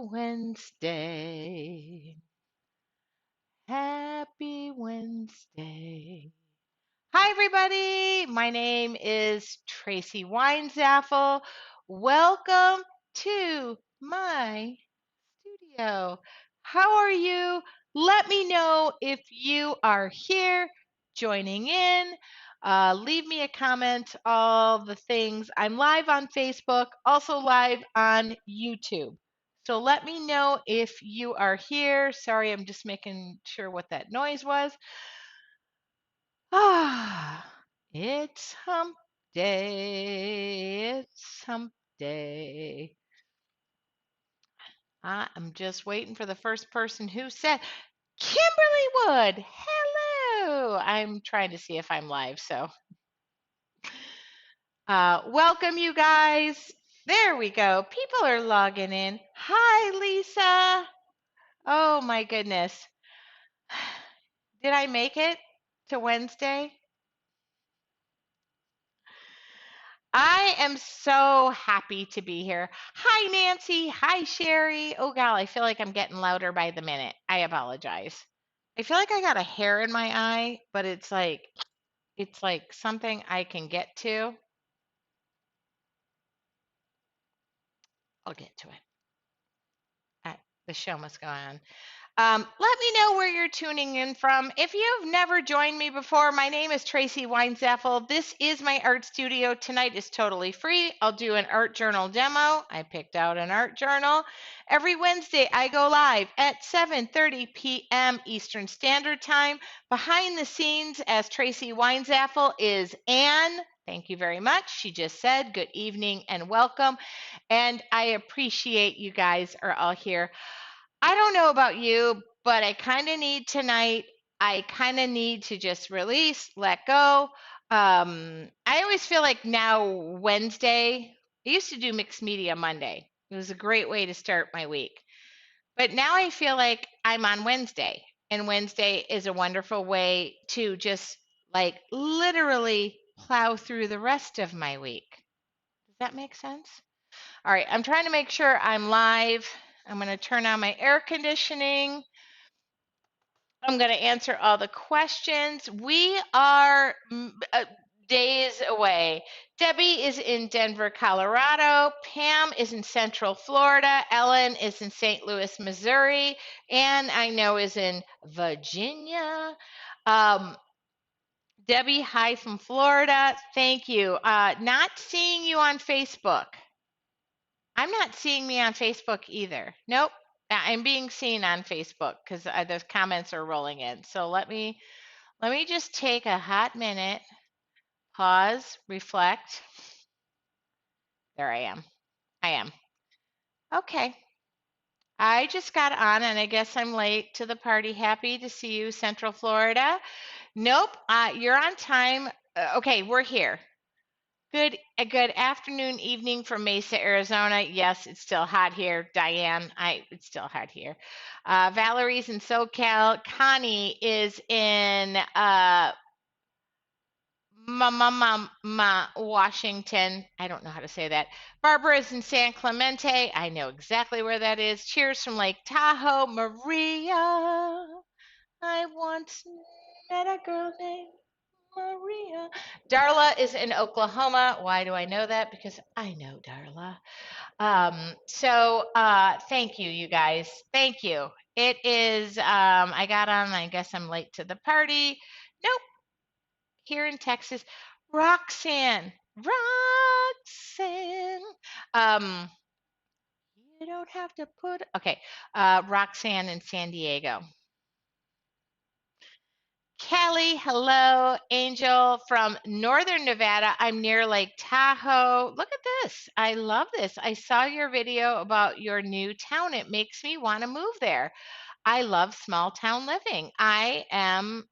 Wednesday. Happy Wednesday. Hi, everybody. My name is Tracy Weinzaffel. Welcome to my studio. How are you? Let me know if you are here joining in. Leave me a comment, all the things. I'm live on Facebook, also live on YouTube. So let me know if you are here. Sorry, I'm just making sure what that noise was. Ah, it's hump day. It's hump day. I'm just waiting for the first person who said, Kimberly Wood, hello. I'm trying to see if I'm live. So, welcome, you guys. There we go. People are logging in. Hi, Lisa. Oh, my goodness. Did I make it to Wednesday? I am so happy to be here. Hi, Nancy. Hi, Sherry. Oh, God, I feel like I'm getting louder by the minute. I apologize. I feel like I got a hair in my eye, but it's like something I can get to. I'll get to it. The show must go on. Let me know where you're tuning in from. If you've never joined me before, my name is Tracy Weinzaffel. This is my art studio. Tonight is totally free. I'll do an art journal demo. I picked out an art journal. Every Wednesday, I go live at 7:30 p.m. Eastern Standard Time. Behind the scenes, as Tracy Weinzaffel, is Anne. Thank you very much. She just said good evening and welcome. And I appreciate you guys are all here. I don't know about you, but I kind of need tonight. I kind of need to just release, let go. I always feel like now Wednesday, I used to do mixed media Monday. It was a great way to start my week. But now I feel like I'm on Wednesday, and Wednesday is a wonderful way to just like literally plow through the rest of my week. Does that make sense? All right, I'm trying to make sure I'm live. I'm going to turn on my air conditioning. I'm going to answer all the questions. We are days away. Debbie is in Denver, Colorado. Pam is in Central Florida. Ellen is in St. Louis, Missouri. Ann, I know, is in Virginia. Um, Debbie, hi from Florida. Thank you. Not seeing you on Facebook. I'm not seeing me on Facebook either. Nope. I'm being seen on Facebook because the comments are rolling in. So let me just take a hot minute, pause, reflect. There I am. I am. Okay. I just got on and I guess I'm late to the party. Happy to see you, Central Florida. Nope. You're on time. Okay, we're here. Good afternoon, evening from Mesa, Arizona. Yes, it's still hot here. Diane, it's still hot here. Valerie's in SoCal. Connie is in Washington. I don't know how to say that. Barbara is in San Clemente. I know exactly where that is. Cheers from Lake Tahoe. Maria, I once met a girl named Maria. Darla is in Oklahoma. Why do I know that? Because I know Darla. Thank you, you guys. Thank you. It is, I got on, I guess I'm late to the party. Nope, here in Texas. Roxanne. Roxanne. Um, you don't have to put, okay. Roxanne in San Diego. Kelly, hello. Angel from Northern Nevada. I'm near Lake Tahoe. Look at this. I love this. I saw your video about your new town. It makes me want to move there. I love small town living. I am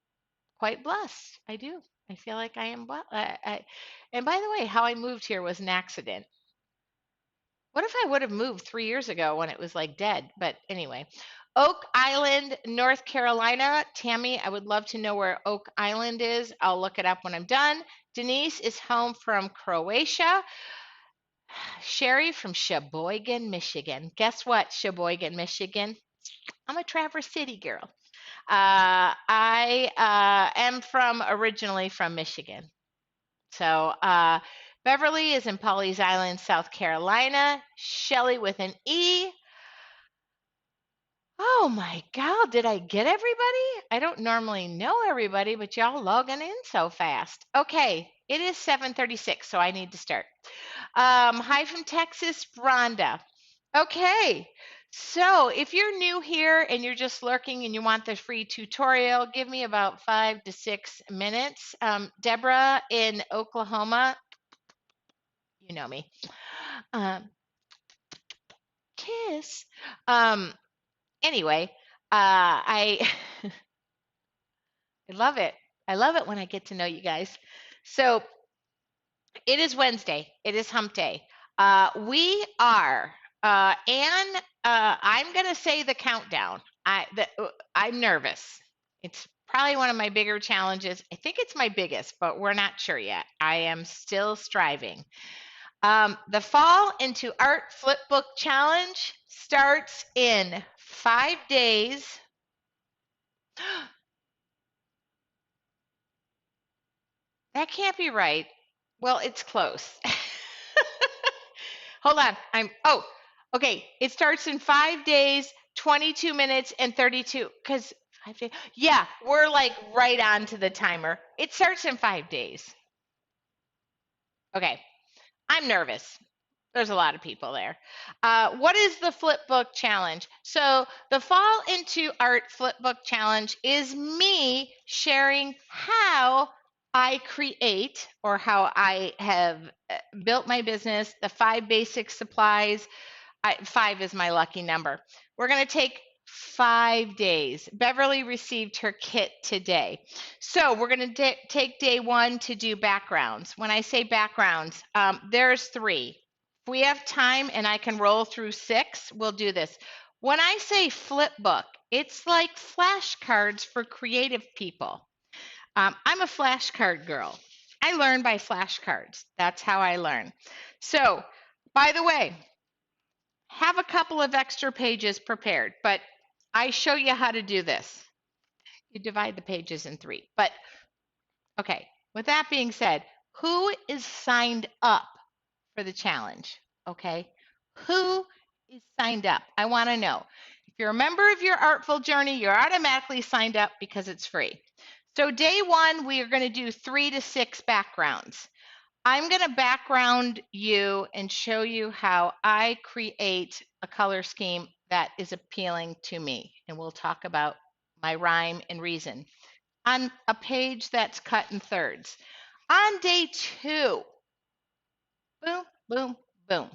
quite blessed. I do. I feel like I am blessed. And by the way, how I moved here was an accident. What if I would have moved 3 years ago when it was like dead? But anyway, Oak Island, North Carolina. Tammy, I would love to know where Oak Island is. I'll look it up when I'm done. Denise is home from Croatia. Sherry from Sheboygan, Michigan. Guess what, Sheboygan, Michigan? I'm a Traverse City girl. I am from originally from Michigan. So Beverly is in Pawleys Island, South Carolina. Shelly with an E. Oh my God, did I get everybody? I don't normally know everybody, but y'all logging in so fast. Okay, it is 7:36, so I need to start. Hi from Texas, Rhonda. Okay, so if you're new here and you're just lurking and you want the free tutorial, give me about 5 to 6 minutes. Deborah in Oklahoma, you know me. Um, kiss. Um, anyway, I I love it. I love it when I get to know you guys. So it is Wednesday. It is hump day. We are, and I'm going to say the countdown. I'm nervous. It's probably one of my bigger challenges. I think it's my biggest, but we're not sure yet. I am still striving. The Fall into Art Flipbook Challenge starts in 5 days. That can't be right. Well, it's close. Hold on. Okay. It starts in 5 days, 22 minutes, and 32. Because 5 days. Yeah, we're like right on to the timer. It starts in 5 days. Okay. I'm nervous. There's a lot of people there. What is the Flipbook Challenge? So, the Fall into Art Flipbook Challenge is me sharing how I create or how I have built my business, the 5 basic supplies. Five is my lucky number. We're going to take 5 days. Beverly received her kit today. So we're going to take day one to do backgrounds. When I say backgrounds, there's three. If we have time and I can roll through six, we'll do this. When I say flip book, it's like flashcards for creative people. I'm a flashcard girl. I learn by flashcards. That's how I learn. So, by the way, have a couple of extra pages prepared, but I show you how to do this. You divide the pages in three. But okay, with that being said, who is signed up for the challenge? Okay, who is signed up? I want to know. If you're a member of your Artful Journey, you're automatically signed up because it's free. So, day one, we are going to do 3 to 6 backgrounds. I'm going to background you and show you how I create a color scheme that is appealing to me. And we'll talk about my rhyme and reason on a page that's cut in thirds. On day two, boom, boom, boom,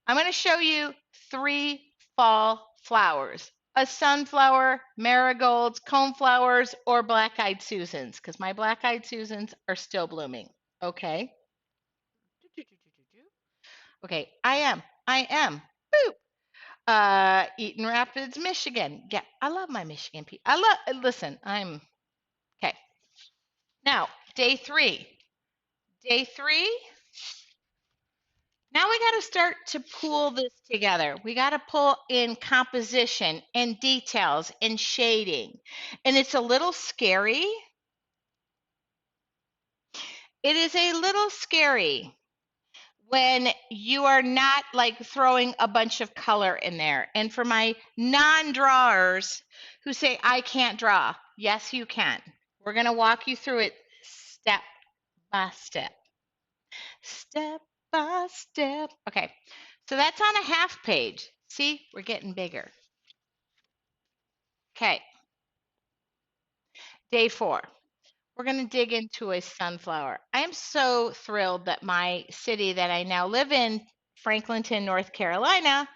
I'm going to show you 3 fall flowers: a sunflower, marigolds, coneflowers, or black-eyed Susans, because my black-eyed Susans are still blooming. Okay. Okay, I am. Boop. Eaton Rapids, Michigan. Yeah, I love my Michigan people. Listen, I'm, okay. Now, day three. Day three, now we got to start to pull this together. We got to pull in composition and details and shading. And it's a little scary. It is a little scary when you are not like throwing a bunch of color in there. And for my non-drawers who say, I can't draw, yes, you can. We're going to walk you through it step by step. Step by step. Okay, so that's on a half page. See, we're getting bigger. Okay, day 4. We're going to dig into a sunflower. I am so thrilled that my city that I now live in, Franklinton, North Carolina,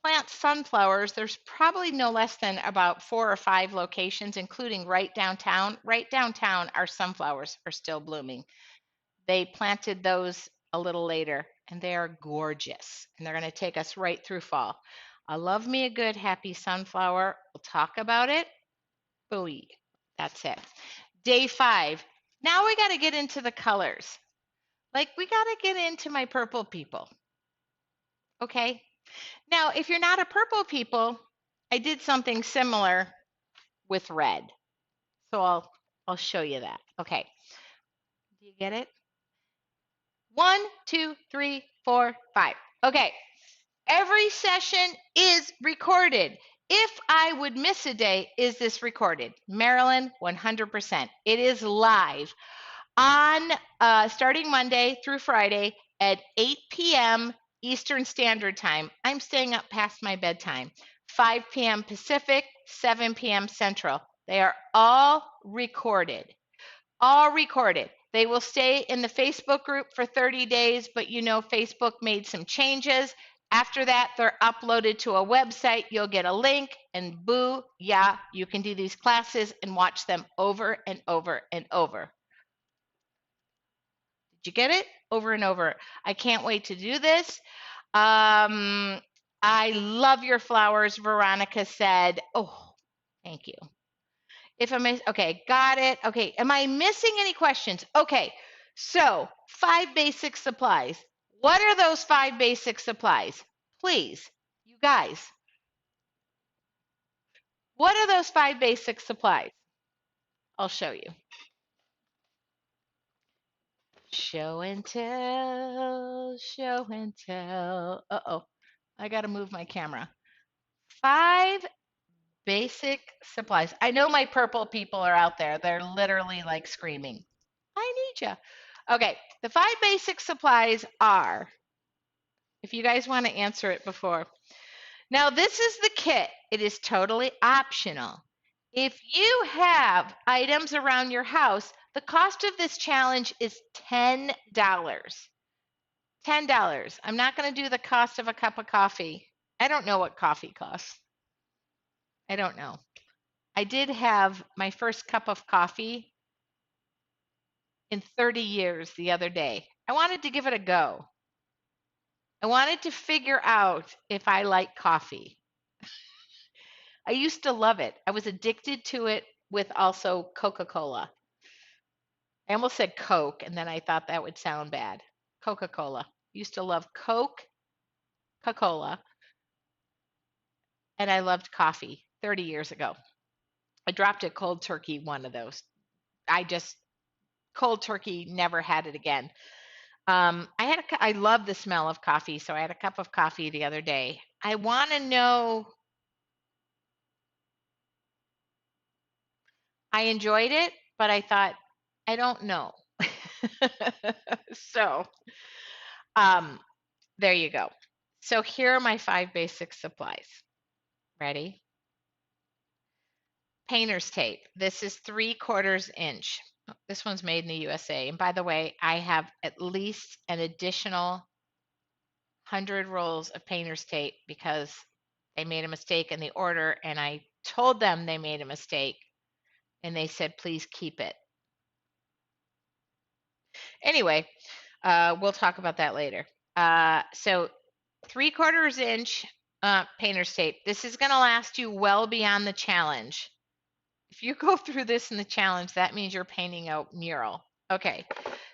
plants sunflowers. There's probably no less than about 4 or 5 locations, including right downtown. Right downtown, our sunflowers are still blooming. They planted those a little later, and they are gorgeous. And they're going to take us right through fall. I love me a good happy sunflower. We'll talk about it. Booey. That's it. Day 5. Now we got to get into the colors. Like, we got to get into my purple people. Okay. Now, if you're not a purple people, I did something similar with red. So I'll show you that. Okay. Do you get it? 1, 2, 3, 4, 5. Okay. Every session is recorded. If I would miss a day, is this recorded? Marilyn, 100%. It is live on starting Monday through Friday at 8 p.m. Eastern Standard Time. I'm staying up past my bedtime. 5 p.m. Pacific, 7 p.m. Central. They are all recorded. All recorded. They will stay in the Facebook group for 30 days, but you know Facebook made some changes. After that, they're uploaded to a website. You'll get a link, and boo, yeah, you can do these classes and watch them over and over and over. Did you get it? Over and over. I can't wait to do this. I love your flowers, Veronica said. Oh, thank you. If I'm okay, got it. Okay, am I missing any questions? Okay, so 5 basic supplies. What are those 5 basic supplies? Please, you guys. What are those 5 basic supplies? I'll show you. Show and tell, show and tell. Uh-oh, I got to move my camera. 5 basic supplies. I know my purple people are out there. They're literally like screaming, I need you. Okay, the 5 basic supplies are, if you guys want to answer it before. Now, this is the kit. It is totally optional. If you have items around your house, the cost of this challenge is $10. $10. I'm not going to do the cost of a cup of coffee. I don't know what coffee costs. I don't know. I did have my first cup of coffee in 30 years the other day. I wanted to give it a go. I wanted to figure out if I like coffee. I used to love it. I was addicted to it with also Coca-Cola. I almost said Coke, and then I thought that would sound bad. Coca-Cola. Used to love Coke, Coca-Cola, and I loved coffee 30 years ago. I dropped it cold turkey, one of those. I just, cold turkey, never had it again. I love the smell of coffee, so I had a cup of coffee the other day. I want to know, I enjoyed it, but I thought, I don't know. So, um, there you go. So here are my 5 basic supplies. Ready? Painter's tape. This is 3/4 inch. This one's made in the USA. And by the way, I have at least an additional 100 rolls of painter's tape because they made a mistake in the order, and I told them they made a mistake, and they said, please keep it. Anyway, we'll talk about that later. So 3/4 inch painter's tape. This is going to last you well beyond the challenge. If you go through this in the challenge, that means you're painting a mural. Okay.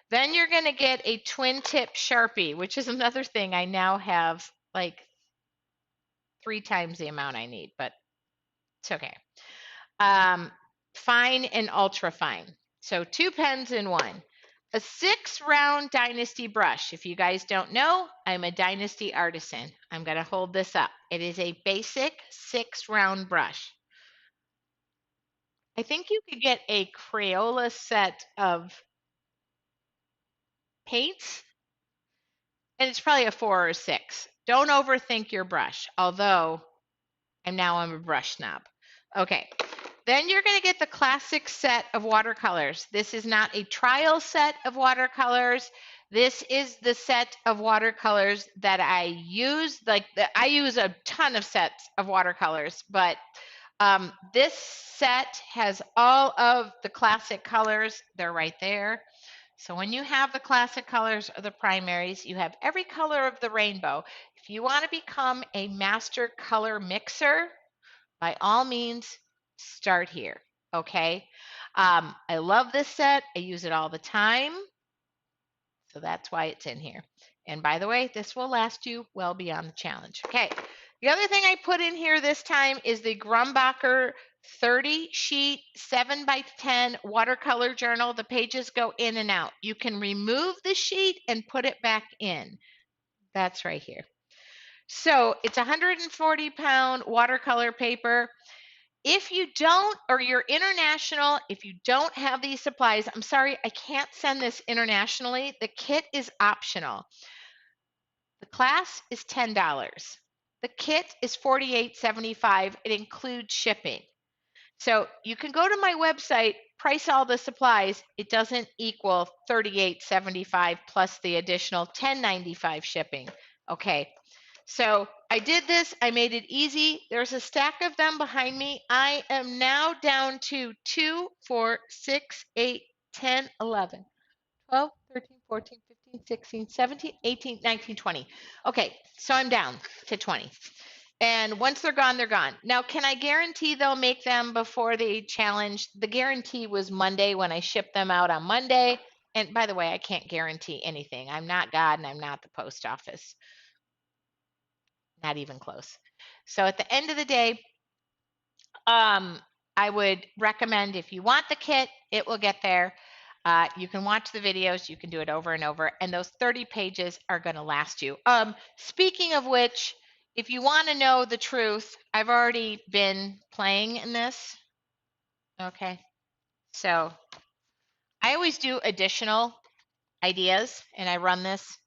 Then you're going to get a twin tip Sharpie, which is another thing. I now have like 3 times the amount I need, but it's okay. Fine and ultra fine. So 2 pens in one. A 6-round Dynasty brush. If you guys don't know, I'm a Dynasty artisan. I'm going to hold this up. It is a basic 6-round brush. I think you could get a Crayola set of paints, and it's probably a 4 or 6. Don't overthink your brush, although I'm a brush snob. Okay. Then you're going to get the classic set of watercolors. This is not a trial set of watercolors. This is the set of watercolors that I use. I use a ton of sets of watercolors, but this set has all of the classic colors. They're right there. So when you have the classic colors or the primaries, you have every color of the rainbow. If you want to become a master color mixer, by all means, start here, okay? I love this set. I use it all the time, so that's why it's in here. And by the way, this will last you well beyond the challenge. Okay. The other thing I put in here this time is the Grumbacher 30 sheet 7 by 10 watercolor journal. The pages go in and out. You can remove the sheet and put it back in. That's right here. So it's 140-pound watercolor paper. If you don't, or you're international, if you don't have these supplies, I'm sorry, I can't send this internationally. The kit is optional. The class is $10. The kit is $48.75. It includes shipping. So you can go to my website, price all the supplies. It doesn't equal $38.75 plus the additional $10.95 shipping. Okay. So I did this. I made it easy. There's a stack of them behind me. I am now down to 2, 4, 6, 8, 10, 11, 12, 13, 14, 15, 16, 17, 18, 19, 20. Okay, so I'm down to 20. And once they're gone, they're gone. Now, can I guarantee they'll make them before the challenge? The guarantee was Monday when I shipped them out on Monday. And by the way, I can't guarantee anything. I'm not God and I'm not the post office. Not even close. So at the end of the day, I would recommend if you want the kit, it will get there. You can watch the videos, you can do it over and over, and those 30 pages are going to last you. Speaking of which, if you want to know the truth, I've already been playing in this. Okay. So I always do additional ideas, and I run this.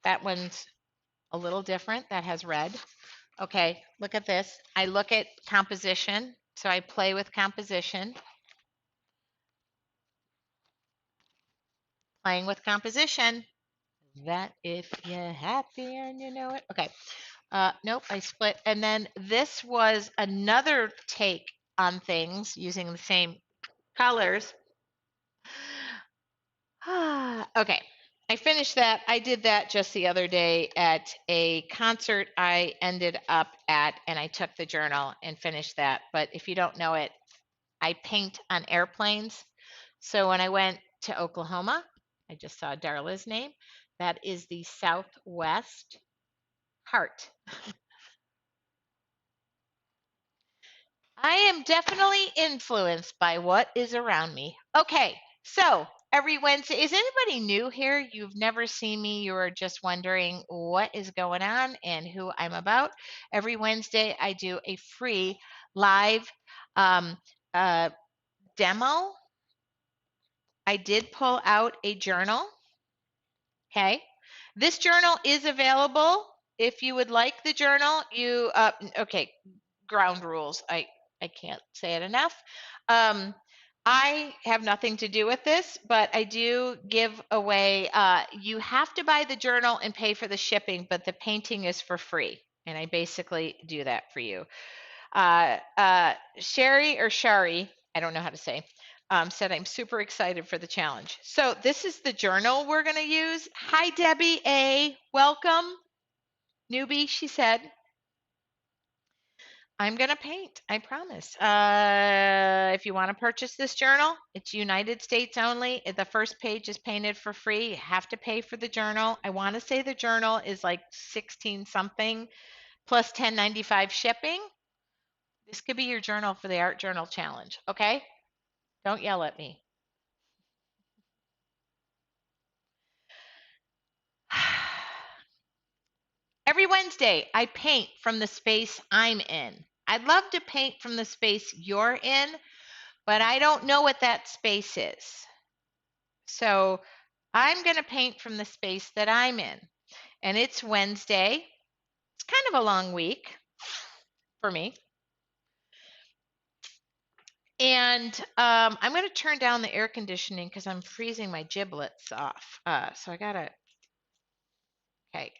That one's a little different. That has red. Okay, look at this. I look at composition, so I play with composition. Playing with composition. That if you're happy and you know it. Okay, nope, I split. And then this was another take on things using the same colors. Okay, I finished that. I did that just the other day at a concert I ended up at, and I took the journal and finished that. But if you don't know it, I paint on airplanes. So when I went to Oklahoma, I just saw Darla's name. That is the Southwest Heart. I am definitely influenced by what is around me. Okay, so every Wednesday, is anybody new here? You've never seen me. You are just wondering what is going on and who I'm about. Every Wednesday, I do a free live demo. I did pull out a journal. Okay. This journal is available. If you would like the journal, you, okay, ground rules. I can't say it enough. I have nothing to do with this, but I do give away, you have to buy the journal and pay for the shipping, but the painting is for free. And I basically do that for you. Sherry or Shari, I don't know how to say, said I'm super excited for the challenge. So this is the journal we're going to use. Hi, Debbie A. Welcome. Newbie, she said. I'm going to paint, I promise. If you want to purchase this journal, it's United States only. The first page is painted for free. You have to pay for the journal. I want to say the journal is like 16 something plus $10.95 shipping. This could be your journal for the Art Journal Challenge, okay? Don't yell at me. Every Wednesday, I paint from the space I'm in. I'd love to paint from the space you're in, but I don't know what that space is. So I'm going to paint from the space that I'm in. And it's Wednesday. It's kind of a long week for me. And I'm going to turn down the air conditioning because I'm freezing my giblets off. So I got to, okay.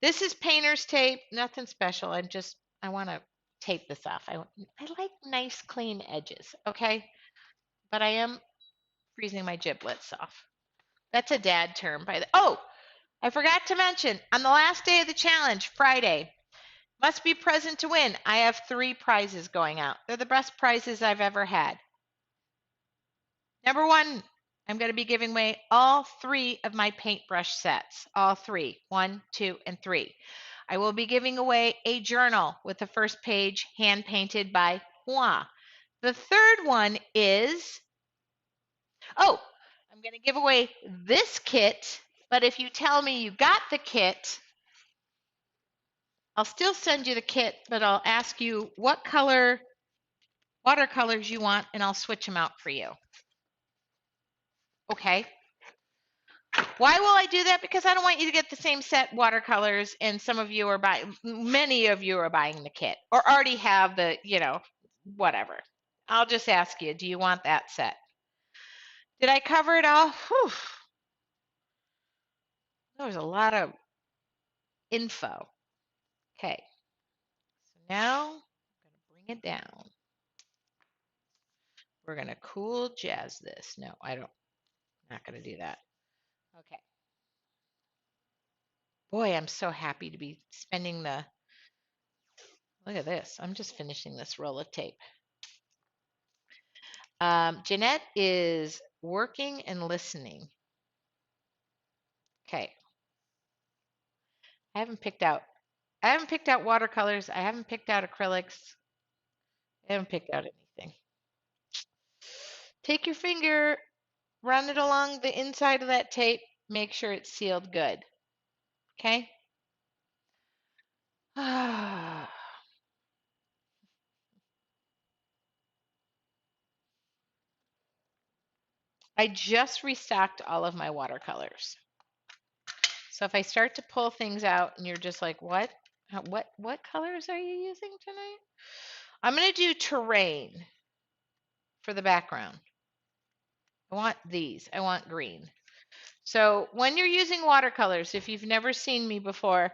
This is painter's tape, nothing special. I want to tape this off. I like nice clean edges, okay? But I am freezing my giblets off. That's a dad term by the, oh, I forgot to mention, on the last day of the challenge, Friday, must be present to win. I have 3 prizes going out. They're the best prizes I've ever had. Number 1, I'm going to be giving away all 3 of my paintbrush sets. All 3. 1, 2, and 3. I will be giving away a journal with the first page hand painted by moi. The third one is, I'm going to give away this kit, but if you tell me you got the kit, I'll still send you the kit, but I'll ask you what color watercolors you want, and I'll switch them out for you. Okay? Why will I do that? Because I don't want you to get the same set watercolors, and many of you are buying the kit or already have the, whatever. I'll just ask you, do you want that set? Did I cover it all? Whew. There was a lot of info. Okay, so now I'm going to bring it down. We're going to cool jazz this. No, not going to do that. Okay. Boy, I'm so happy to be spending look at this. I'm just finishing this roll of tape. Jeanette is working and listening. Okay. I haven't picked out watercolors. I haven't picked out acrylics. I haven't picked out anything. Take your finger, run it along the inside of that tape. Make sure it's sealed good. Okay? I just restocked all of my watercolors. So if I start to pull things out and you're just like, what? What colors are you using tonight? I'm going to do terrain for the background. I want these. I want green. So when you're using watercolors, if you've never seen me before,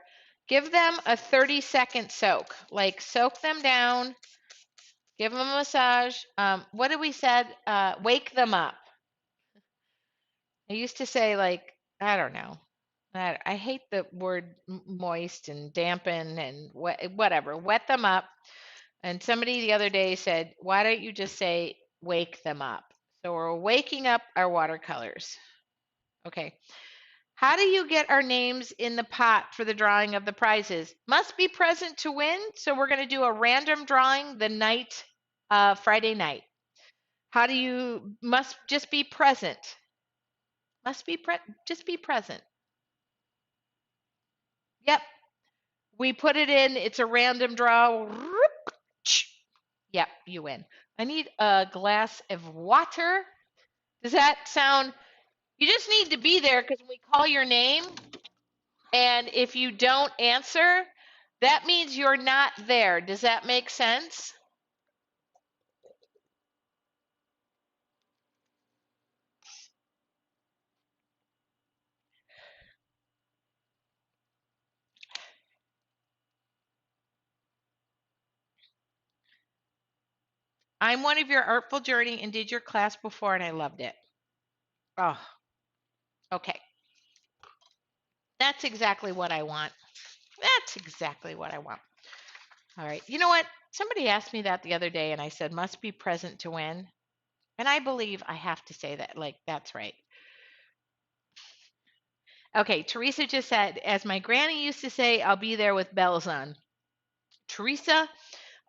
give them a 30-second soak. Like soak them down, give them a massage. What did we said? Wake them up. I used to say like, I don't know. I hate the word moist and dampen and whatever. Wet them up. And somebody the other day said, why don't you just say wake them up? So we're waking up our watercolors. Okay. How do you get our names in the pot for the drawing of the prizes? Must be present to win. So we're going to do a random drawing the night, Friday night. How do you, must just be present. Just be present. Yep. We put it in, it's a random draw. Yep, you win. I need a glass of water. Does that sound, you just need to be there because when we call your name, and if you don't answer, that means you're not there. Does that make sense? I'm one of your Artful Journey and did your class before and I loved it. Oh, okay. That's exactly what I want. That's exactly what I want. All right. You know what? Somebody asked me that the other day and I said, must be present to win. And I believe I have to say that. Like, that's right. Okay. Teresa just said, as my granny used to say, I'll be there with bells on. Teresa,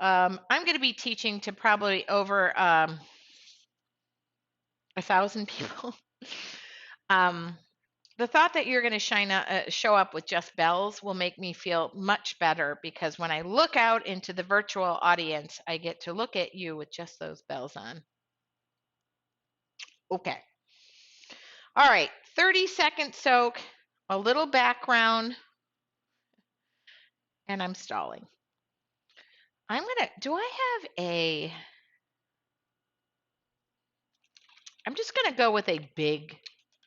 I'm going to be teaching to probably over 1,000 people. The thought that you're going to show up with just bells will make me feel much better because when I look out into the virtual audience, I get to look at you with just those bells on. Okay. All right. 30-second soak, a little background, and I'm stalling. I'm just going to go with a big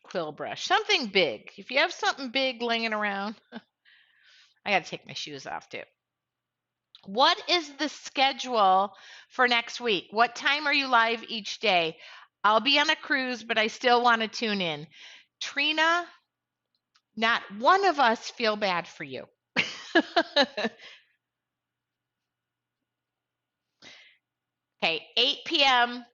quill brush, something big. If you have something big laying around, I got to take my shoes off too. What is the schedule for next week? What time are you live each day? I'll be on a cruise, but I still want to tune in. Trina, not one of us feel bad for you. Okay, 8 p.m.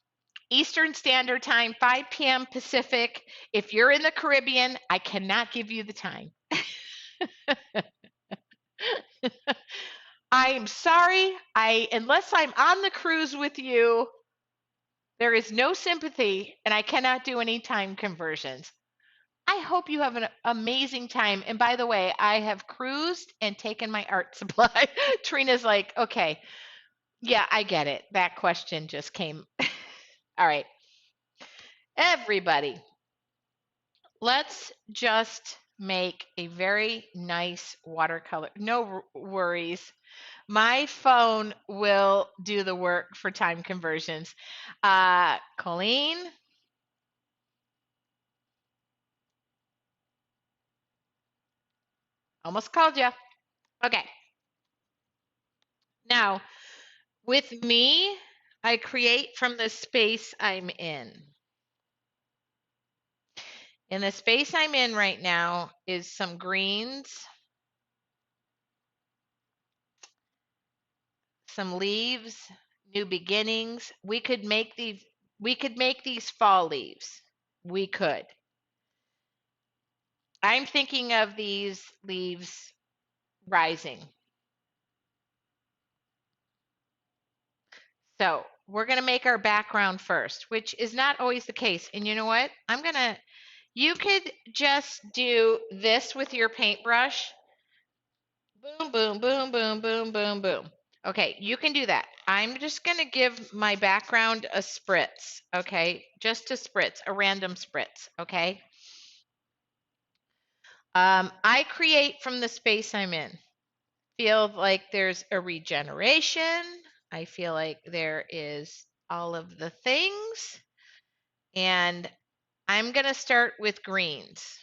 Eastern Standard Time, 5 p.m. Pacific. If you're in the Caribbean, I cannot give you the time. I am sorry. Unless I'm on the cruise with you, there is no sympathy and I cannot do any time conversions. I hope you have an amazing time. And by the way, I have cruised and taken my art supply. Trina's like, okay, yeah, I get it. That question just came. All right, everybody, let's just make a very nice watercolor. No worries. My phone will do the work for time conversions. Colleen, almost called you. Okay. Now, with me, I create from the space I'm in. And the space I'm in right now is some greens, some leaves, new beginnings. We could make these fall leaves. We could. I'm thinking of these leaves rising. So we're going to make our background first, which is not always the case. And you know what? You could just do this with your paintbrush. Boom, boom, boom, boom, boom, boom, boom. Okay, you can do that. I'm just going to give my background a spritz, okay? Just a spritz, a random spritz, okay? I create from the space I'm in. Feel like there's a regeneration. I feel like there is all of the things. And I'm going to start with greens.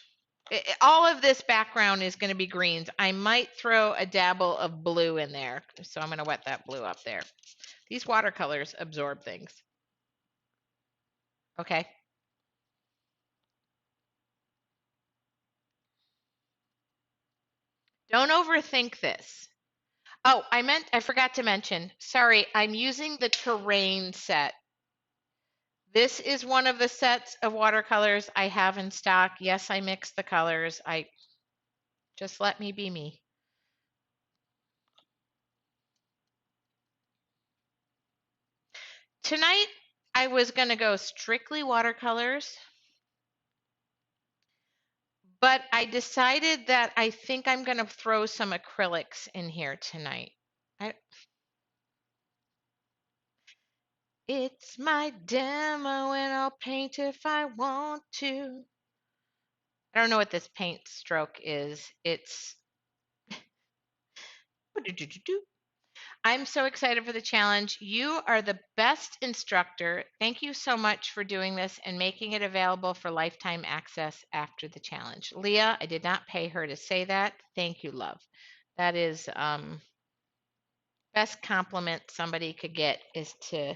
All of this background is going to be greens. I might throw a dabble of blue in there. So I'm going to wet that blue up there. These watercolors absorb things. Okay. Don't overthink this. Oh, I forgot to mention. Sorry, I'm using the terrain set. This is one of the sets of watercolors I have in stock. Yes, I mix the colors. I just let me be me. Tonight, I was going to go strictly watercolors, but I decided that I think I'm going to throw some acrylics in here tonight. It's my demo and I'll paint if I want to. I don't know what this paint stroke is. I'm so excited for the challenge. You are the best instructor. Thank you so much for doing this and making it available for lifetime access after the challenge. Leah, I did not pay her to say that. Thank you, love. That is best compliment somebody could get is to,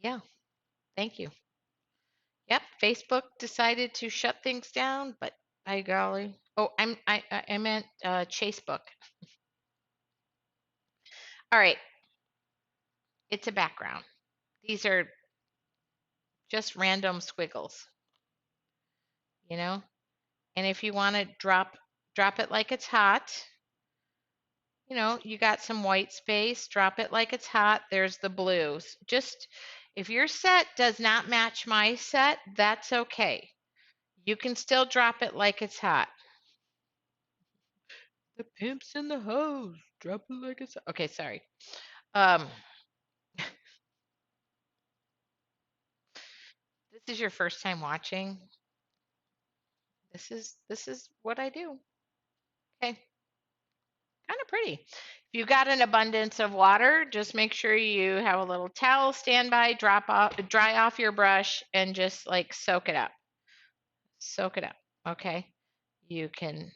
yeah, thank you. Yep, Facebook decided to shut things down, but by golly. Oh, I meant Chasebook. All right, it's a background. These are just random squiggles, you know? And if you want to drop it like it's hot, you got some white space, drop it like it's hot. There's the blues. Just if your set does not match my set, that's okay. You can still drop it like it's hot. The pimp's in the hose. Drop it like it's hot. Okay, sorry. Um, this is your first time watching. This is what I do. Okay, kind of pretty. If you got an abundance of water, just make sure you have a little towel standby, dry off your brush, and just like soak it up. Soak it up. Okay. You can.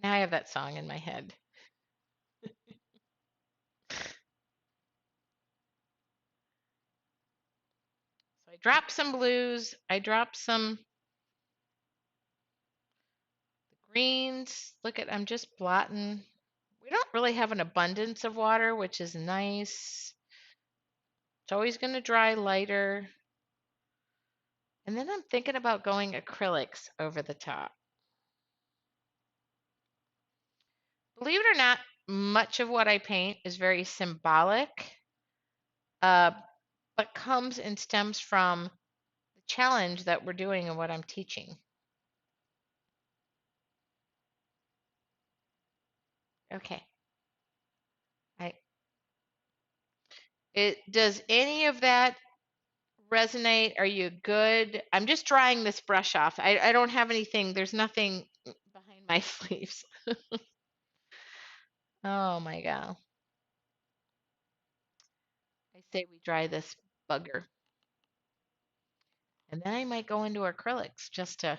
Now I have that song in my head. So I dropped some blues. I dropped some greens. Look I'm just blotting. We don't really have an abundance of water, which is nice. It's always going to dry lighter. And then I'm thinking about going acrylics over the top. Believe it or not, much of what I paint is very symbolic, uh, but comes and stems from the challenge that we're doing and what I'm teaching. Okay. Does any of that resonate? Are you good? I'm just drying this brush off. I don't have anything. There's nothing behind my sleeves. Oh my God. I say we dry this bugger. And then I might go into acrylics just to,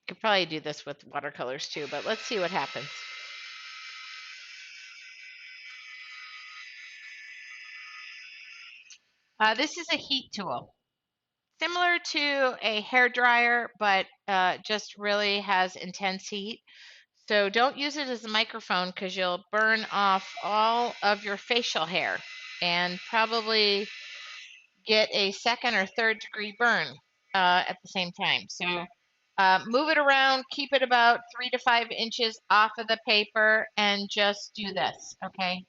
could probably do this with watercolors too, but let's see what happens. This is a heat tool. Similar to a hair dryer, but just really has intense heat. So don't use it as a microphone because you'll burn off all of your facial hair and probably get a second or third degree burn at the same time. So move it around, keep it about 3 to 5 inches off of the paper, and just do this, okay?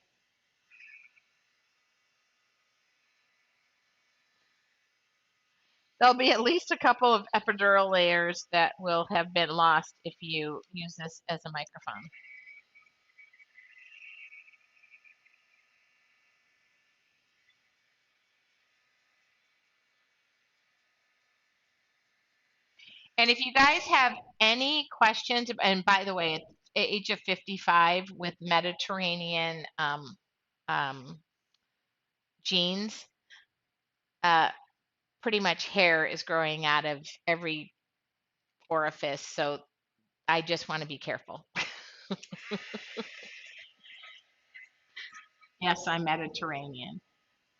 There'll be at least a couple of epidural layers that will have been lost if you use this as a microphone. And if you guys have any questions, and by the way, it's age of 55 with Mediterranean um, genes, uh, pretty much hair is growing out of every orifice. So I just want to be careful. Yes, I'm Mediterranean.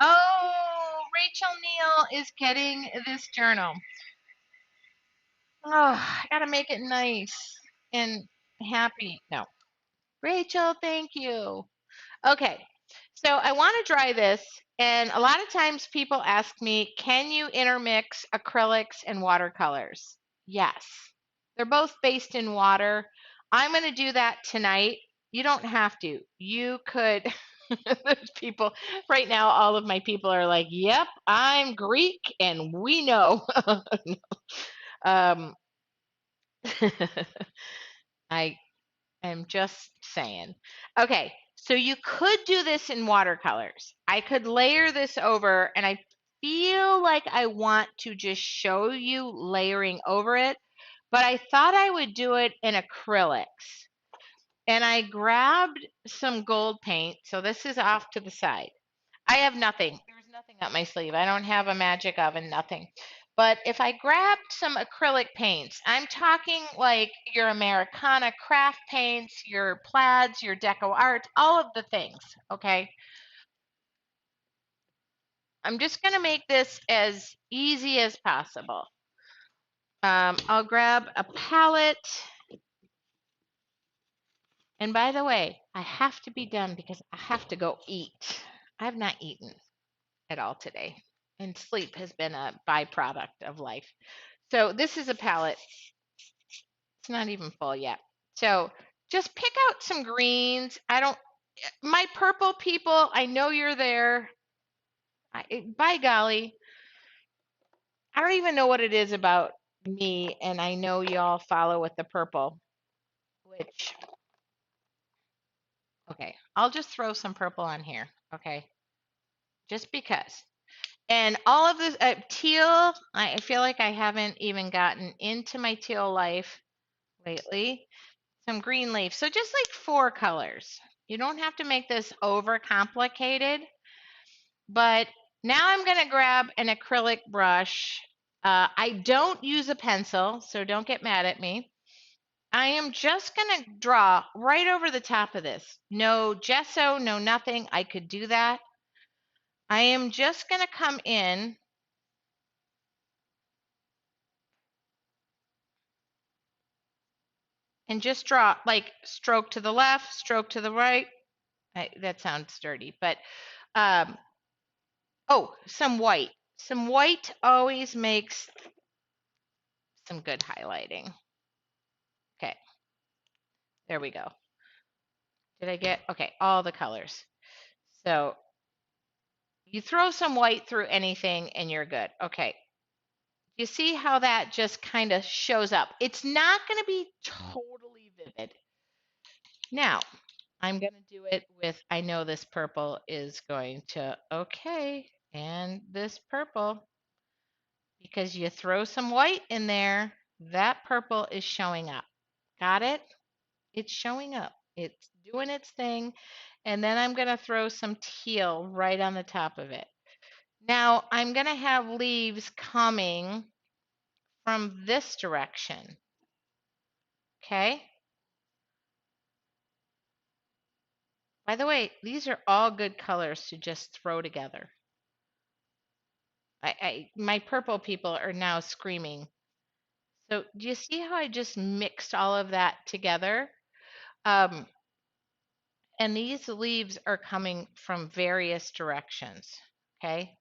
Oh, Rachel Neal is getting this journal. Oh, I gotta make it nice and happy. No. Rachel, thank you. Okay, so I want to dry this, and a lot of times people ask me, can you intermix acrylics and watercolors? Yes. They're both based in water. I'm going to do that tonight. You don't have to. You could. There's people right now, all of my people are like, yep, I'm Greek, and we know. um, I I'm just saying. Okay, so you could do this in watercolors. I could layer this over, and I feel like I want to just show you layering over it, but I thought I would do it in acrylics. And I grabbed some gold paint, so this is off to the side. I have nothing. There's nothing up my sleeve. I don't have a magic oven, nothing. But if I grabbed some acrylic paints, I'm talking like your Americana craft paints, your plaids, your deco art, all of the things, okay? I'm just going to make this as easy as possible. I'll grab a palette. And by the way, I have to be done because I have to go eat. I have not eaten at all today, and sleep has been a byproduct of life. So this is a palette. It's not even full yet. So just pick out some greens. My purple people, I know you're there. By golly, I don't even know what it is about me, and I know y'all follow with the purple, which, okay, I'll just throw some purple on here, okay, just because. And all of this teal, I feel like I haven't even gotten into my teal life lately. Some green leaf. So just like 4 colors. You don't have to make this over complicated. But now I'm going to grab an acrylic brush. I don't use a pencil, so don't get mad at me. I am just going to draw right over the top of this. No gesso, no nothing. I could do that. I am just going to come in and just draw, like stroke to the left, stroke to the right. That sounds dirty, but um, Oh, some white. Some white always makes some good highlighting. Okay, there we go. Did I get, okay, all the colors. So you throw some white through anything and you're good. Okay, you see how that just kind of shows up. It's not going to be totally vivid. Now, I'm going to do it with, I know this purple is going to, okay, and this purple, because you throw some white in there, that purple is showing up. Got it? It's showing up. It's doing its thing. And then I'm going to throw some teal right on the top of it. Now, I'm going to have leaves coming from this direction. Okay? By the way, these are all good colors to just throw together. My purple people are now screaming. So do you see how I just mixed all of that together? Um, and these leaves are coming from various directions. Okay?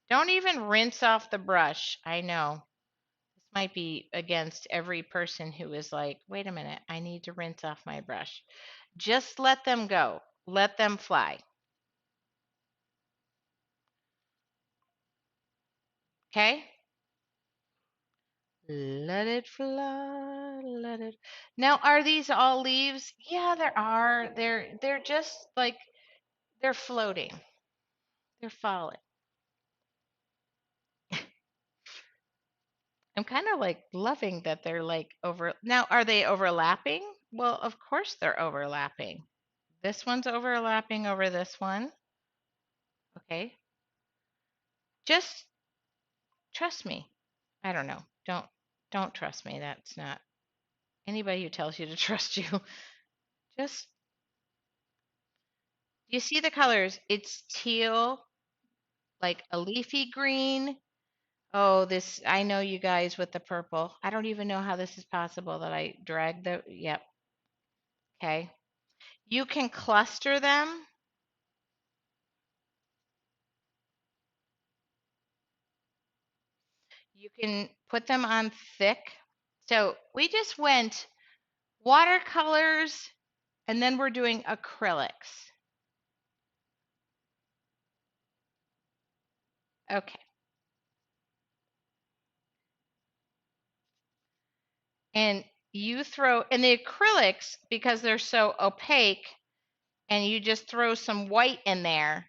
Don't even rinse off the brush. I know. This might be against every person who is like, wait a minute, I need to rinse off my brush. Just let them go. Let them fly. Okay? Let it fly, let it. Now, are these all leaves? Yeah, there are. They're just like they're floating. They're falling. I'm kind of like loving that they're like over. Now, are they overlapping? Well, of course they're overlapping. This one's overlapping over this one. Okay. Just trust me. I don't know. Don't trust me. That's not anybody who tells you to trust you. Just you see the colors. It's teal, like a leafy green. Oh, this I know you guys with the purple. I don't even know how this is possible that I dragged the yep. Okay. You can cluster them. You can put them on thick. So we just went watercolors and then we're doing acrylics. Okay. And you throw, and the acrylics, because they're so opaque, and you just throw some white in there,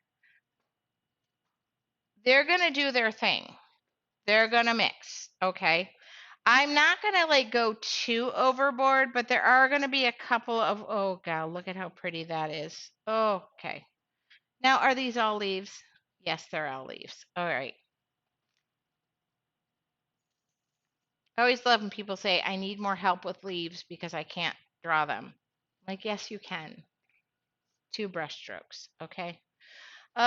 they're going to do their thing. They're going to mix. Okay. I'm not going to like go too overboard, but there are going to be a couple of, oh God, look at how pretty that is. Okay. Now, are these all leaves? Yes, they're all leaves. All right. I always love when people say, I need more help with leaves because I can't draw them. Like, yes, you can. 2 brush strokes. Okay. Do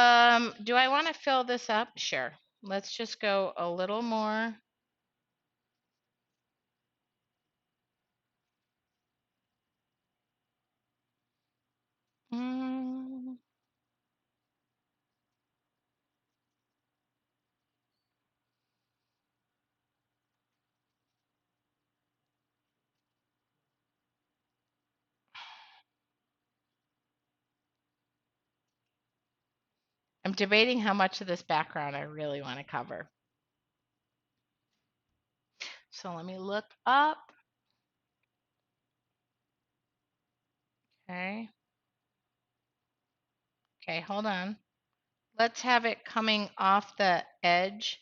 I want to fill this up? Sure. Let's just go a little more. Mm, I'm debating how much of this background I really want to cover. So let me look up. Okay. Okay, hold on. Let's have it coming off the edge.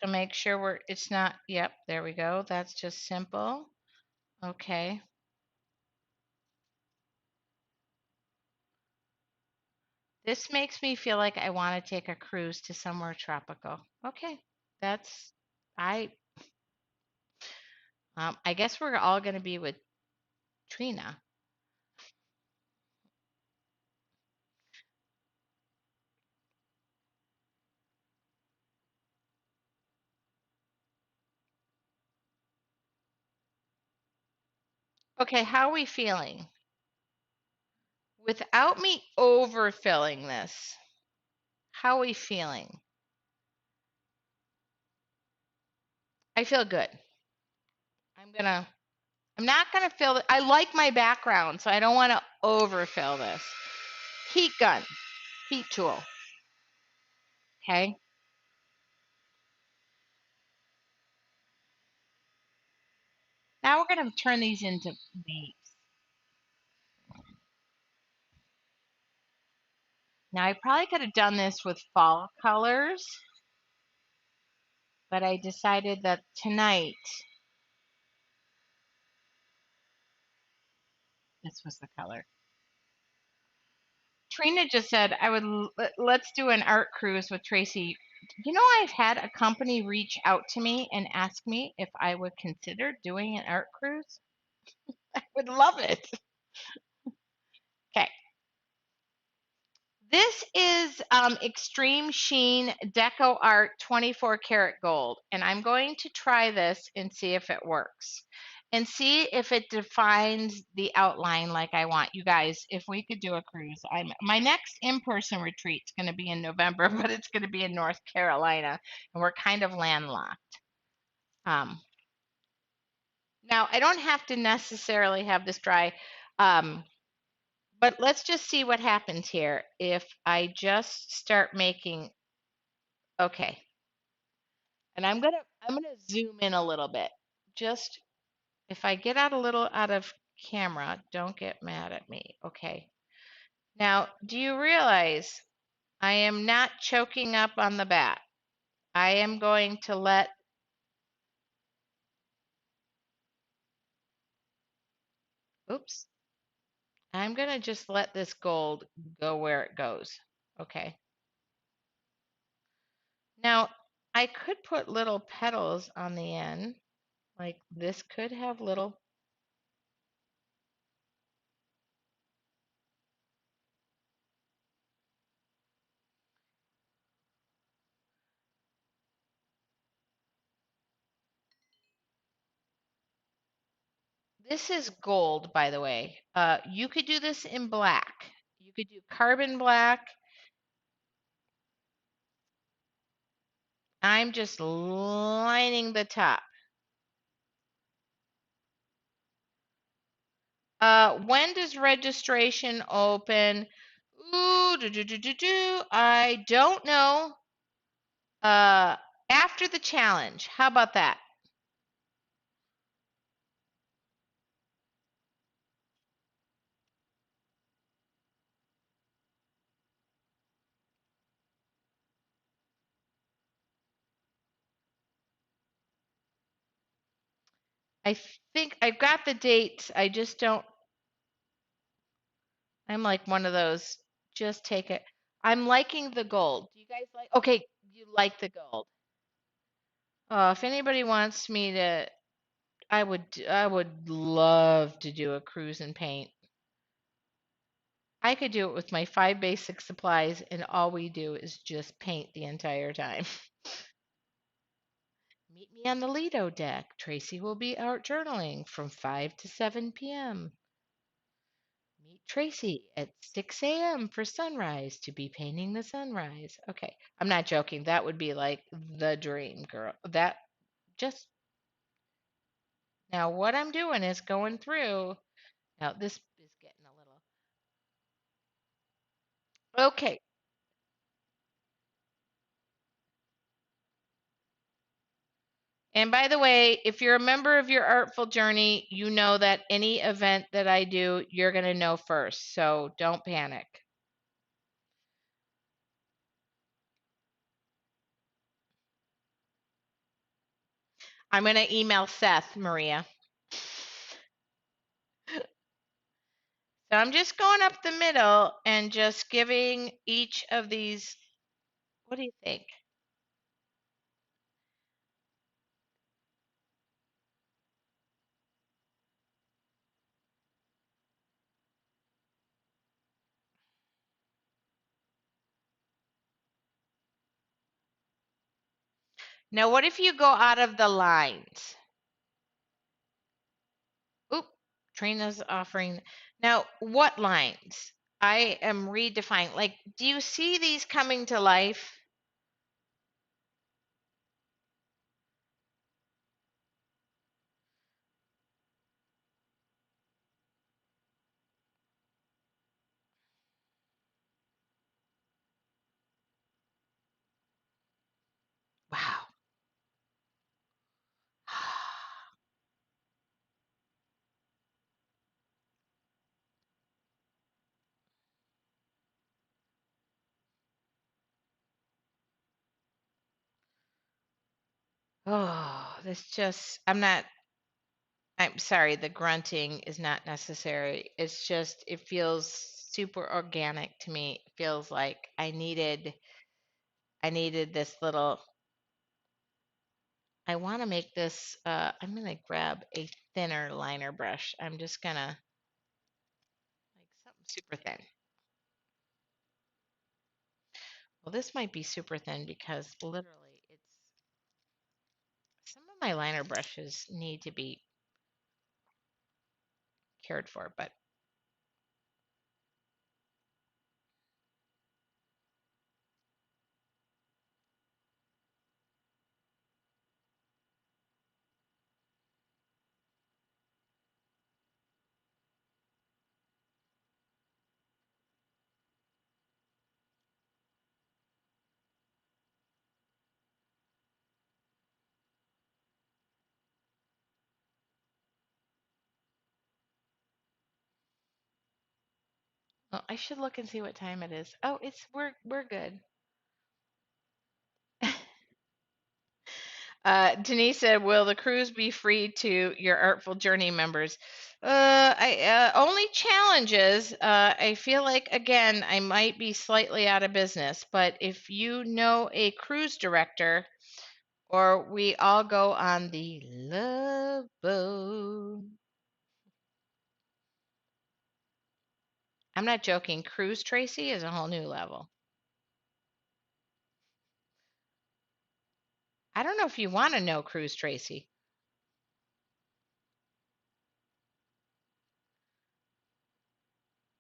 So make sure it's not, yep, there we go. That's just simple. Okay. This makes me feel like I want to take a cruise to somewhere tropical. Okay. That's, I, I guess we're all going to be with Trina. Okay, how are we feeling? Without me overfilling this, How are we feeling? I feel good. I'm not gonna fill it. I like my background, so I don't want to overfill this. Heat gun, heat tool. Okay. Now we're gonna turn these into leaves. Now I probably could have done this with fall colors, but I decided that tonight this was the color. Trina just said I would let's do an art cruise with Tracy. You know, I've had a company reach out to me and ask me if I would consider doing an art cruise. I would love it. Okay. This is Extreme Sheen Deco Art 24 karat gold, and I'm going to try this and see if it works and see if it defines the outline like I want. You guys, if we could do a cruise, my next in-person retreat is going to be in November, but it's going to be in North Carolina, and we're kind of landlocked. Now, I don't have to necessarily have this dry. But let's just see what happens here if I just start making, okay. And I'm gonna zoom in a little bit. Just if I get out a little out of camera, don't get mad at me. Okay. Now, do you realize I am not choking up on the bat? I am going to oops, I'm gonna just let this gold go where it goes. Okay. Now, I could put little petals on the end. Like this could have little. This is gold, by the way. You could do this in black. You could do carbon black. I'm just lining the top. When does registration open? Ooh, I don't know. After the challenge. How about that? I think I've got the dates. I just don't. I'm like one of those. Just take it. I'm liking the gold. Do you guys like? Okay, you like the gold. If anybody wants me to, I would love to do a cruise and paint. I could do it with my 5 basic supplies, and all we do is just paint the entire time. Meet me on the Lido deck. Tracy will be out journaling from 5 to 7 p.m. Meet Tracy at 6 a.m. for sunrise to be painting the sunrise. Okay, I'm not joking. That would be like the dream, girl. That just now, what I'm doing is going through. Now, this is getting a little. Okay. And by the way, if you're a member of your Artful Journey, you know that any event that I do, you're going to know first. So don't panic. I'm going to email Seth, Maria. So I'm just going up the middle and just giving each of these. What do you think? Now, what if you go out of the lines? Oop, Trina's offering. Now, what lines? I am redefining. Like, do you see these coming to life? Wow. Oh, this just, I'm sorry, the grunting is not necessary. It's just, it feels super organic to me. It feels like I needed this little, I want to make this, I'm going to grab a thinner liner brush. I'm just going to, like something super thin. Well, this might be super thin because literally some of my liner brushes need to be cared for, but well, I should look and see what time it is. Oh, we're good. Denise said, "Will the cruise be free to your Artful Journey members?" I only challenges. I feel like again I might be slightly out of business, but if you know a cruise director, or we all go on the Love Boat. I'm not joking. Cruise Tracy is a whole new level. I don't know if you want to know Cruise Tracy.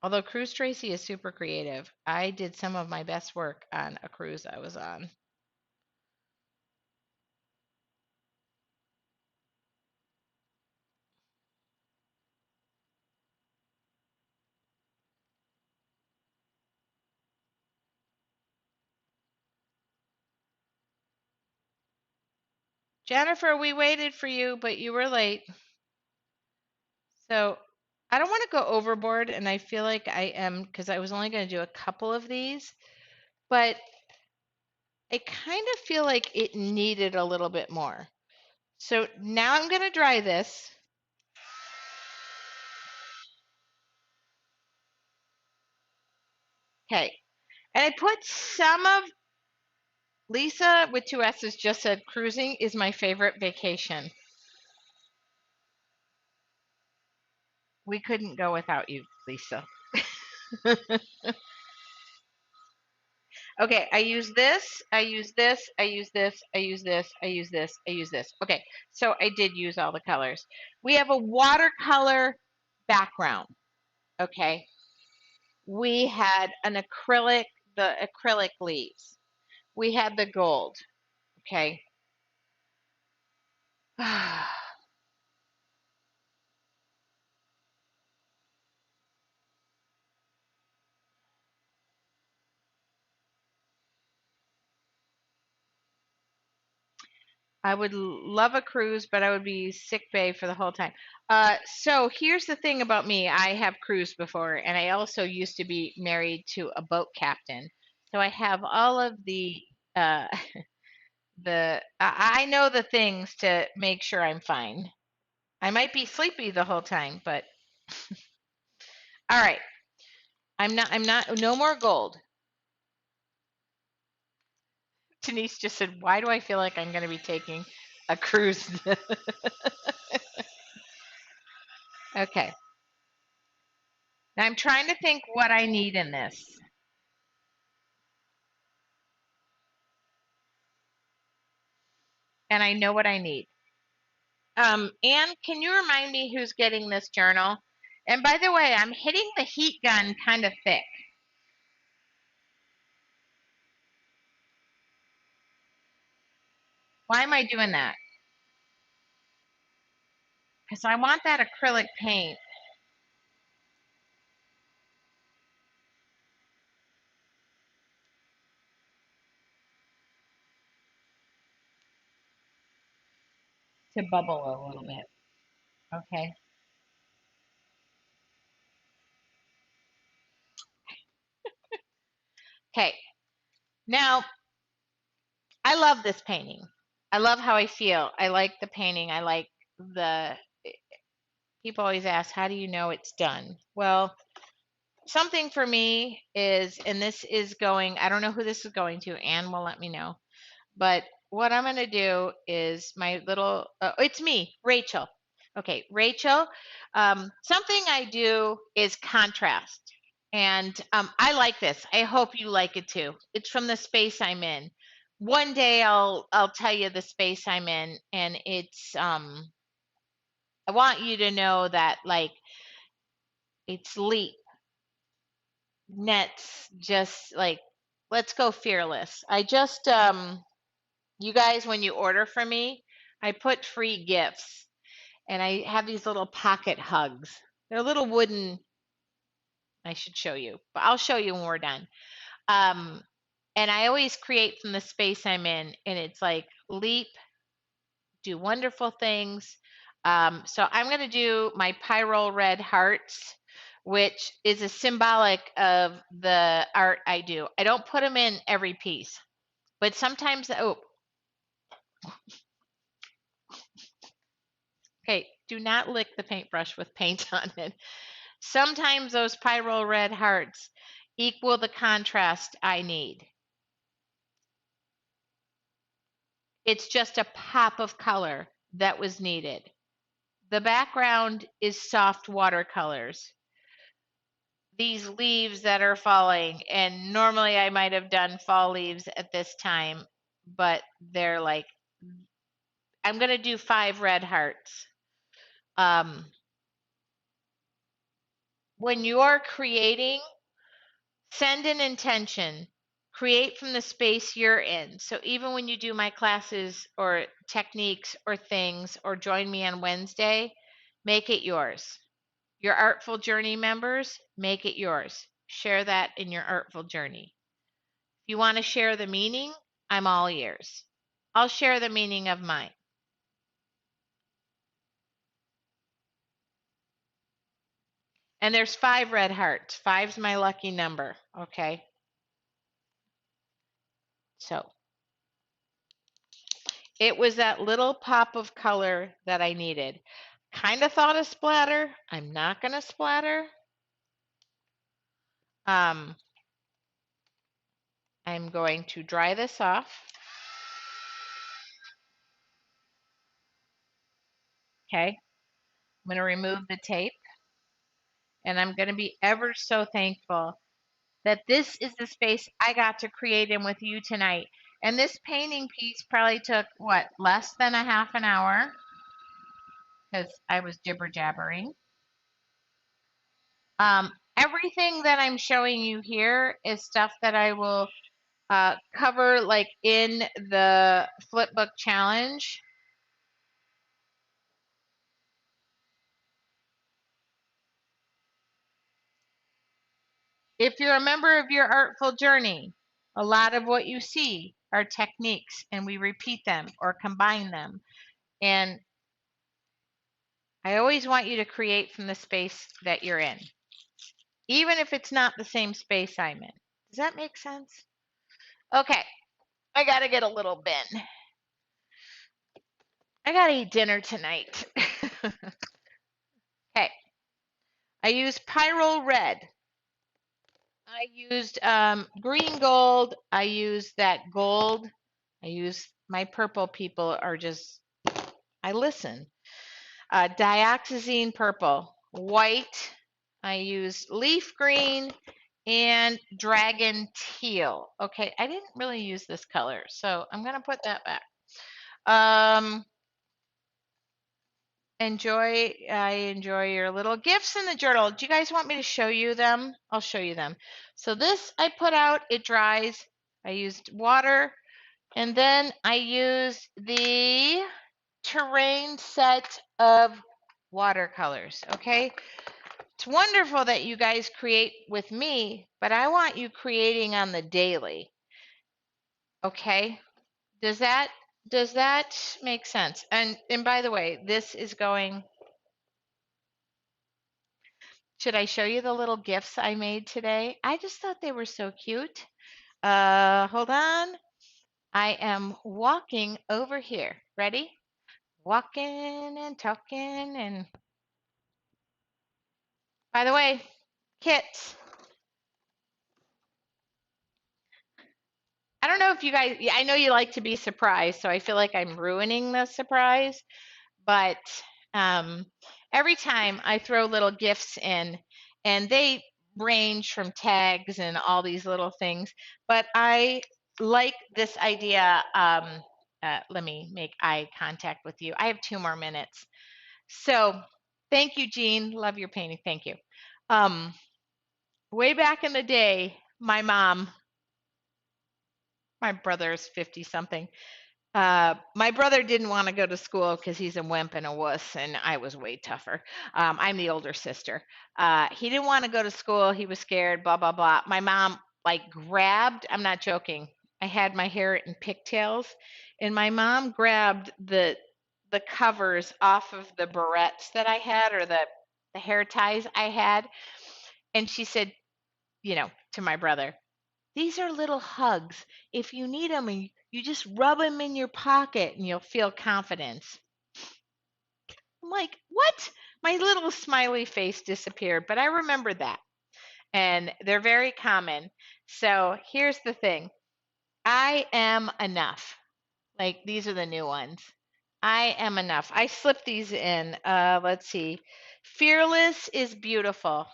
Although Cruise Tracy is super creative. I did some of my best work on a cruise I was on. Jennifer, we waited for you, but you were late. So I don't want to go overboard, and I feel like I am because I was only going to do a couple of these, but I kind of feel like it needed a little bit more. So now I'm going to dry this. Okay. And I put some of Lisa with two S's just said cruising is my favorite vacation. We couldn't go without you, Lisa. Okay, I use this, I use this, I use this, I use this, I use this, I use this. Okay, so I did use all the colors. We have a watercolor background. Okay, we had an acrylic, the acrylic leaves. We had the gold. Okay. I would love a cruise, but I would be sick bay for the whole time. So here's the thing about me. I have cruised before, and I also used to be married to a boat captain. So I have all of uh, I know the things to make sure I'm fine. I might be sleepy the whole time, but all right. No more gold. Denise just said, why do I feel like I'm going to be taking a cruise? Okay. Now I'm trying to think what I need in this. And I know what I need. Anne, can you remind me who's getting this journal? And by the way, I'm hitting the heat gun kind of thick. Why am I doing that? Because I want that acrylic paint to bubble a little bit. Okay. Okay. Now, I love this painting. I love how I feel. I like the painting. I like the people always ask, how do you know it's done? Well, something for me is, and this is going, I don't know who this is going to. Anne will let me know. But what I'm going to do is my little, it's me, Rachel. Okay, Rachel. Something I do is contrast. And I like this. I hope you like it too. It's from the space I'm in. One day I'll tell you the space I'm in, and it's I want you to know that like it's leap nets, just like let's go fearless. I just you guys, when you order from me, I put free gifts, and I have these little pocket hugs. They're little wooden. I should show you, but I'll show you when we're done. Um, and I always create from the space I'm in, and it's like leap, do wonderful things. So I'm going to do my Pyrrole Red Hearts, which is a symbolic of the art I do. I don't put them in every piece, but sometimes, oh, okay, do not lick the paintbrush with paint on it. Sometimes those Pyrrole Red Hearts equal the contrast I need. It's just a pop of color that was needed. The background is soft watercolors. These leaves that are falling, and normally I might have done fall leaves at this time, but they're like, I'm going to do 5 red hearts. Um, when you're creating, send an intention, create from the space you're in. So even when you do my classes or techniques or things or join me on Wednesday, make it yours. Your Artful Journey members, make it yours. Share that in your Artful Journey. If you want to share the meaning, I'm all ears. I'll share the meaning of mine. And there's 5 red hearts. Five's my lucky number. Okay. So it was that little pop of color that I needed. Kind of thought of splatter. I'm not going to splatter. Um, I'm going to dry this off. Okay. I'm going to remove the tape. And I'm going to be ever so thankful that this is the space I got to create in with you tonight. And this painting piece probably took, what, less than a half an hour because I was jibber jabbering. Everything that I'm showing you here is stuff that I will cover like in the flipbook challenge. If you're a member of your Artful Journey, a lot of what you see are techniques, and we repeat them or combine them. And I always want you to create from the space that you're in, even if it's not the same space I'm in. Does that make sense? Okay, I got to get a little bin. I got to eat dinner tonight. Okay, I used Pyrrole Red. I used green gold. I used that gold. I used my purple people are just, I listen. Dioxazine purple, white. I used leaf green and dragon teal. Okay, I didn't really use this color, so I'm going to put that back. Um, I enjoy your little gifts in the journal. Do you guys want me to show you them? I'll show you them. So this I put out, it dries. I used water, and then I used the terrain set of watercolors. Okay. It's wonderful that you guys create with me, but I want you creating on the daily. Okay. Does that make sense? And by the way, this is going. Should I show you the little gifts I made today? I just thought they were so cute. Hold on. I am walking over here. Ready? Walking and talking. And by the way, kits. I don't know if you guys, yeah, I know you like to be surprised, so I feel like I'm ruining the surprise. But um, every time I throw little gifts in, and they range from tags and all these little things, but I like this idea. Let me make eye contact with you. I have 2 more minutes. So thank you, Jean. Love your painting. Thank you. Um, Way back in the day, my brother's 50 something. My brother didn't want to go to school because he's a wimp and a wuss, and I was way tougher. I'm the older sister. He didn't want to go to school. He was scared, blah, blah, blah. My mom, like, grabbed, I'm not joking. I had my hair in pigtails, and my mom grabbed the covers off of the barrettes that I had, or the hair ties I had, and she said, to my brother, these are little hugs. If you need them, you just rub them in your pocket and you'll feel confidence. I'm like, what? My little smiley face disappeared, but I remember that. And they're very common. So here's the thing, I am enough. Like, these are the new ones. I am enough. I slipped these in. Let's see. Fearless is beautiful.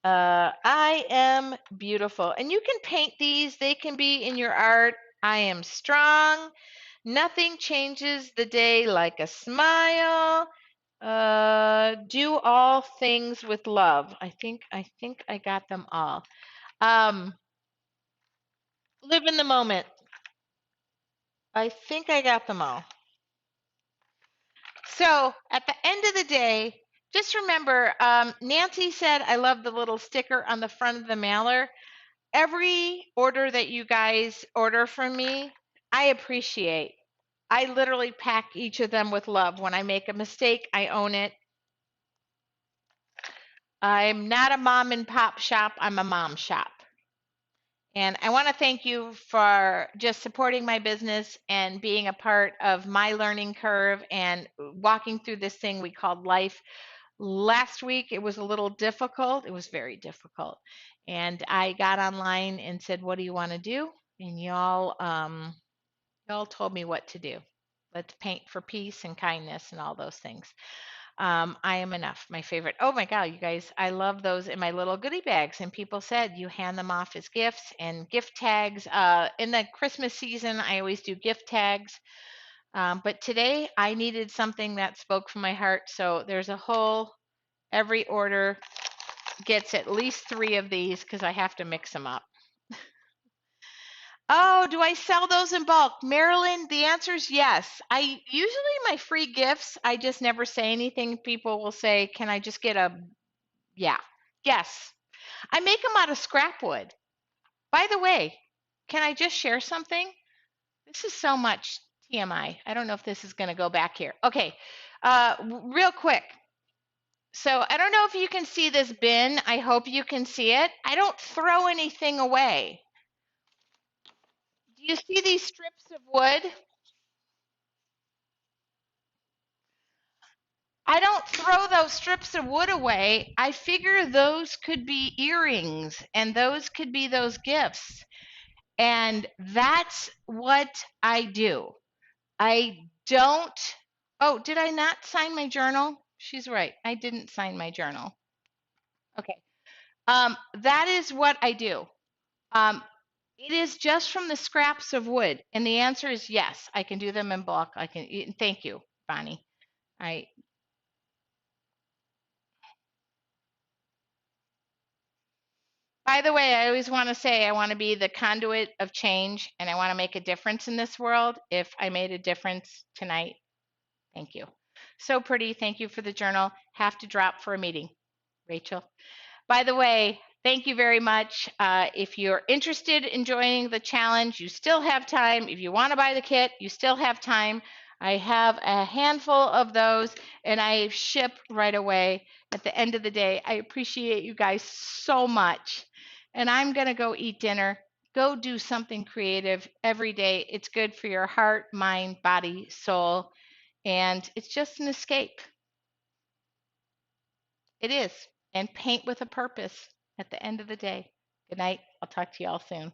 I am beautiful. And you can paint these, they can be in your art. I am strong. Nothing changes the day like a smile. Do all things with love. I think I got them all. Um, Live in the moment. I think I got them all. So at the end of the day, just remember, Nancy said, I love the little sticker on the front of the mailer. Every order that you guys order from me, I appreciate. I literally pack each of them with love. When I make a mistake, I own it. I'm not a mom and pop shop, I'm a mom shop. And I want to thank you for just supporting my business and being a part of my learning curve and walking through this thing we called life. Last week, it was a little difficult. It was very difficult. And I got online and said, what do you want to do? And y'all told me what to do. Let's paint for peace and kindness and all those things. I am enough. My favorite. Oh my God, you guys, I love those in my little goodie bags. And people said you hand them off as gifts and gift tags. In the Christmas season, I always do gift tags. But today I needed something that spoke from my heart. So there's every order gets at least 3 of these because I have to mix them up. Oh, do I sell those in bulk? Marilyn, the answer is yes. I usually my free gifts, I just never say anything. People will say, "Can I just get a yeah." Yes. I make them out of scrap wood. By the way, can I just share something? This is so much TMI. I don't know if this is going to go back here. Okay. Real quick. So I don't know if you can see this bin. I hope you can see it. I don't throw anything away. Do you see these strips of wood? I don't throw those strips of wood away. I figure those could be earrings and those could be those gifts. And that's what I do. I don't. Oh, did I not sign my journal? She's right. I didn't sign my journal. Okay. That is what I do. Um, it is just from the scraps of wood. And the answer is yes. I can do them in bulk. I can. Thank you, Bonnie. I By the way, I always want to say I want to be the conduit of change and I want to make a difference in this world. If I made a difference tonight, thank you. So pretty. Thank you for the journal. Have to drop for a meeting. Rachel. By the way, thank you very much. If you're interested in joining the challenge, you still have time. If you want to buy the kit, you still have time. I have a handful of those and I ship right away at the end of the day. I appreciate you guys so much. And I'm going to go eat dinner. Go do something creative every day. It's good for your heart, mind, body, soul, and it's just an escape. It is. And paint with a purpose at the end of the day. Good night. I'll talk to you all soon.